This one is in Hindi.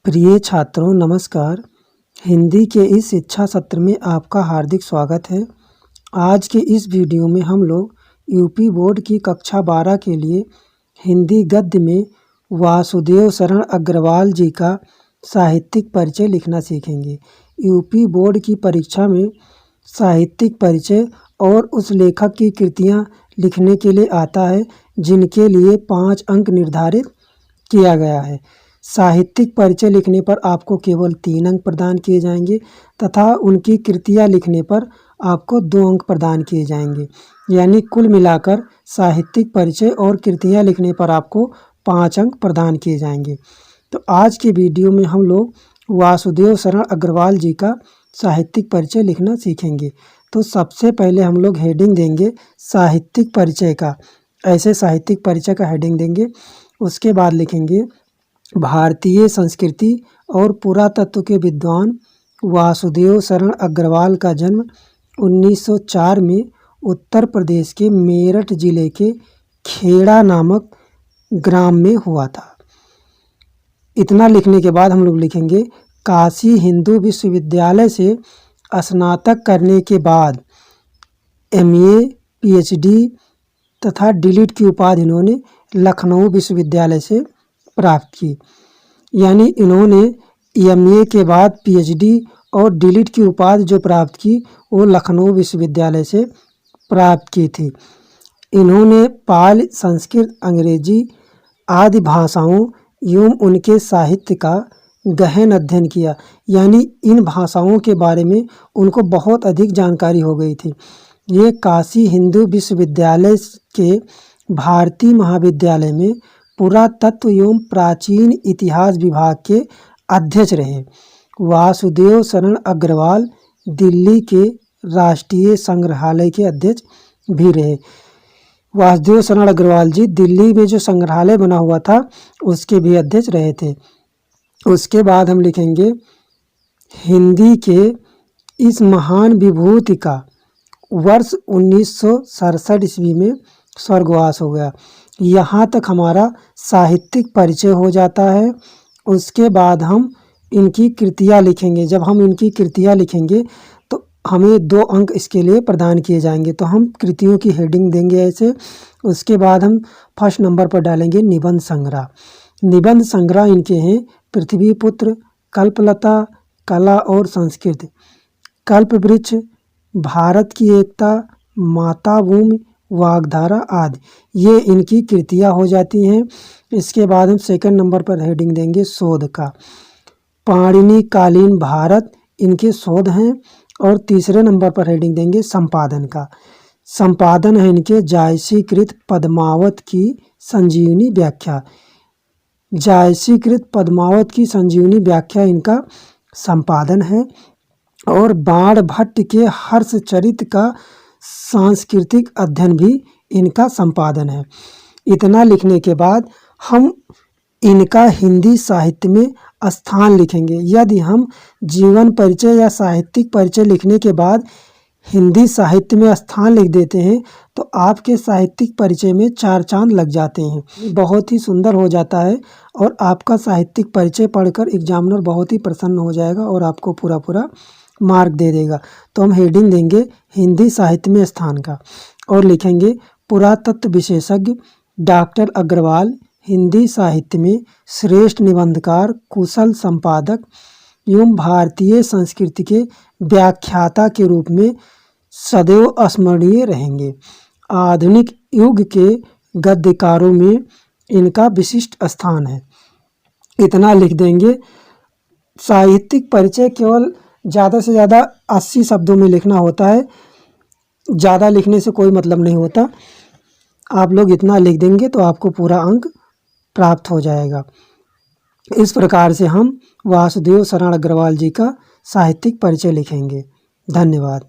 प्रिय छात्रों नमस्कार। हिंदी के इस शिक्षा सत्र में आपका हार्दिक स्वागत है। आज के इस वीडियो में हम लोग यूपी बोर्ड की कक्षा 12 के लिए हिंदी गद्य में वासुदेव शरण अग्रवाल जी का साहित्यिक परिचय लिखना सीखेंगे। यूपी बोर्ड की परीक्षा में साहित्यिक परिचय और उस लेखक की कृतियाँ लिखने के लिए आता है जिनके लिए 5 अंक निर्धारित किया गया है। साहित्यिक परिचय लिखने पर आपको केवल 3 अंक प्रदान किए जाएंगे तथा उनकी कृतियाँ लिखने पर आपको 2 अंक प्रदान किए जाएंगे। यानी कुल मिलाकर साहित्यिक परिचय और कृतियाँ लिखने पर आपको 5 अंक प्रदान किए जाएंगे। तो आज के वीडियो में हम लोग वासुदेव शरण अग्रवाल जी का साहित्यिक परिचय लिखना सीखेंगे। तो सबसे पहले हम लोग हेडिंग देंगे साहित्यिक परिचय का। ऐसे साहित्यिक परिचय का हेडिंग देंगे। उसके बाद लिखेंगे भारतीय संस्कृति और पुरातत्व के विद्वान वासुदेव शरण अग्रवाल का जन्म 1904 में उत्तर प्रदेश के मेरठ जिले के खेड़ा नामक ग्राम में हुआ था। इतना लिखने के बाद हम लोग लिखेंगे काशी हिंदू विश्वविद्यालय से स्नातक करने के बाद MA PhD तथा डीलिट की उपाधि इन्होंने लखनऊ विश्वविद्यालय से प्राप्त की। यानी इन्होंने MA के बाद PhD और डीलिट की उपाधि जो प्राप्त की वो लखनऊ विश्वविद्यालय से प्राप्त की थी। इन्होंने पाली, संस्कृत, अंग्रेजी आदि भाषाओं एवं उनके साहित्य का गहन अध्ययन किया। यानी इन भाषाओं के बारे में उनको बहुत अधिक जानकारी हो गई थी। ये काशी हिंदू विश्वविद्यालय के भारतीय महाविद्यालय में पुरातत्व एवं प्राचीन इतिहास विभाग के अध्यक्ष रहे। वासुदेव शरण अग्रवाल दिल्ली के राष्ट्रीय संग्रहालय के अध्यक्ष भी रहे। वासुदेव शरण अग्रवाल जी दिल्ली में जो संग्रहालय बना हुआ था उसके भी अध्यक्ष रहे थे। उसके बाद हम लिखेंगे हिंदी के इस महान विभूति का वर्ष 1967 ईस्वी में स्वर्गवास हो गया। यहाँ तक हमारा साहित्यिक परिचय हो जाता है। उसके बाद हम इनकी कृतियाँ लिखेंगे। जब हम इनकी कृतियाँ लिखेंगे तो हमें 2 अंक इसके लिए प्रदान किए जाएंगे। तो हम कृतियों की हेडिंग देंगे ऐसे। उसके बाद हम फर्स्ट नंबर पर डालेंगे निबंध संग्रह। निबंध संग्रह इनके हैं पृथ्वीपुत्र, कल्पलता, कला और संस्कृति, कल्पवृक्ष, भारत की एकता, मातृभूमि, वाग्धारा आदि। ये इनकी कृतियाँ हो जाती हैं। इसके बाद हम सेकंड नंबर पर हेडिंग देंगे शोध का। पाणिनि कालीन भारत इनके शोध हैं। और तीसरे नंबर पर हेडिंग देंगे संपादन का। संपादन है इनके जायसीकृत पद्मावत की संजीवनी व्याख्या। जायसीकृत पद्मावत की संजीवनी व्याख्या इनका संपादन है। और बाण भट्ट के हर्षचरित का सांस्कृतिक अध्ययन भी इनका संपादन है। इतना लिखने के बाद हम इनका हिंदी साहित्य में स्थान लिखेंगे। यदि हम जीवन परिचय या साहित्यिक परिचय लिखने के बाद हिंदी साहित्य में स्थान लिख देते हैं तो आपके साहित्यिक परिचय में 4 चांद लग जाते हैं। बहुत ही सुंदर हो जाता है और आपका साहित्यिक परिचय पढ़कर एग्जामिनर बहुत ही प्रसन्न हो जाएगा और आपको पूरा मार्क दे देगा। तो हम हेडिंग देंगे हिंदी साहित्य में स्थान का और लिखेंगे पुरातत्व विशेषज्ञ डॉक्टर अग्रवाल हिंदी साहित्य में श्रेष्ठ निबंधकार, कुशल संपादक एवं भारतीय संस्कृति के व्याख्याता के रूप में सदैव स्मरणीय रहेंगे। आधुनिक युग के गद्यकारों में इनका विशिष्ट स्थान है। इतना लिख देंगे। साहित्यिक परिचय केवल ज़्यादा से ज़्यादा 80 शब्दों में लिखना होता है। ज़्यादा लिखने से कोई मतलब नहीं होता। आप लोग इतना लिख देंगे तो आपको पूरा अंक प्राप्त हो जाएगा। इस प्रकार से हम वासुदेव शरण अग्रवाल जी का साहित्यिक परिचय लिखेंगे। धन्यवाद।